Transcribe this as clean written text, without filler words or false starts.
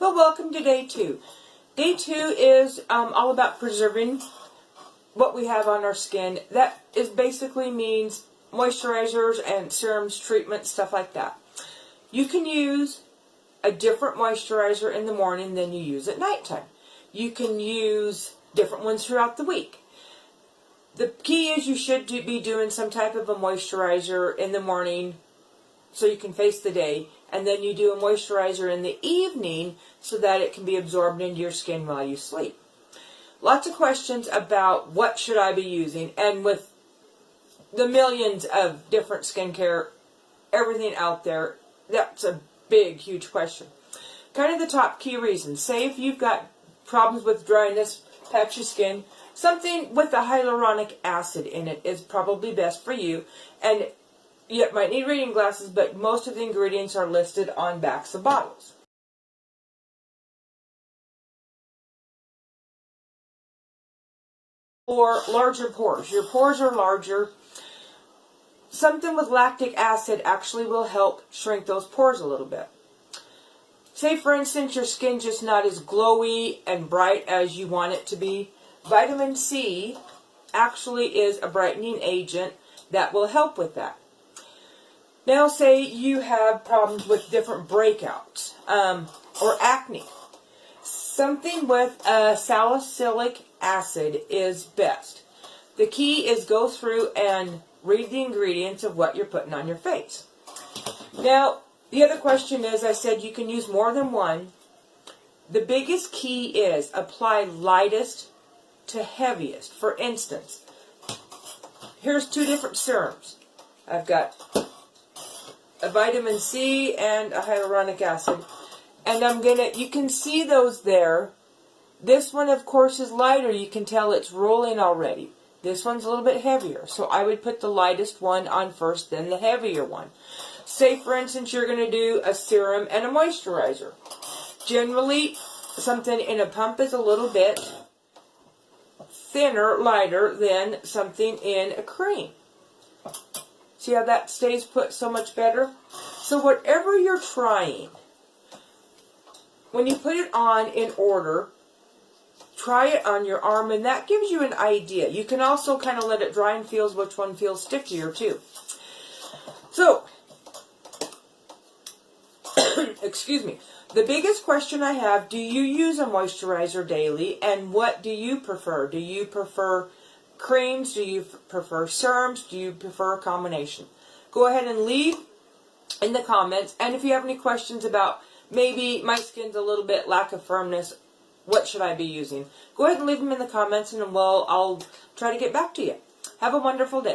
Well, welcome to day 2. Day 2 is all about preserving what we have on our skin. That is basically means moisturizers and serums, treatments, stuff like that. You can use a different moisturizer in the morning than you use at nighttime. You can use different ones throughout the week. The key is you should be doing some type of a moisturizer in the morning so you can face the day, and then you do a moisturizer in the evening so that it can be absorbed into your skin while you sleep. Lots of questions about what should I be using, and with the millions of different skincare, everything out there, that's a big, huge question. Kind of the top key reasons. Say if you've got problems with dryness, patchy skin, something with the hyaluronic acid in it is probably best for you. And you might need reading glasses, but most of the ingredients are listed on backs of bottles. Or larger pores. Your pores are larger. Something with lactic acid actually will help shrink those pores a little bit. Say, for instance, your skin's just not as glowy and bright as you want it to be. Vitamin C actually is a brightening agent that will help with that. Now, say you have problems with different breakouts or acne. Something with salicylic acid is best. The key is go through and read the ingredients of what you're putting on your face. Now, the other question is, I said you can use more than one. The biggest key is apply lightest to heaviest. For instance, here's 2 different serums. I've got a vitamin C and a hyaluronic acid. And you can see those there. This one, of course, is lighter. You can tell it's rolling already. This one's a little bit heavier. So I would put the lightest one on first, then the heavier one. Say, for instance, you're going to do a serum and a moisturizer. Generally, something in a pump is a little bit thinner, lighter than something in a cream. See how that stays put so much better? So whatever you're trying, when you put it on in order, try it on your arm, and that gives you an idea. You can also kind of let it dry and feel which one feels stickier too. So, excuse me. The biggest question I have, do you use a moisturizer daily, and what do you prefer? Do you prefer creams? Do you prefer serums? Do you prefer a combination? Go ahead and leave in the comments, and if you have any questions about maybe my skin's a little bit lack of firmness, what should I be using? Go ahead and leave them in the comments, and I'll try to get back to you. Have a wonderful day.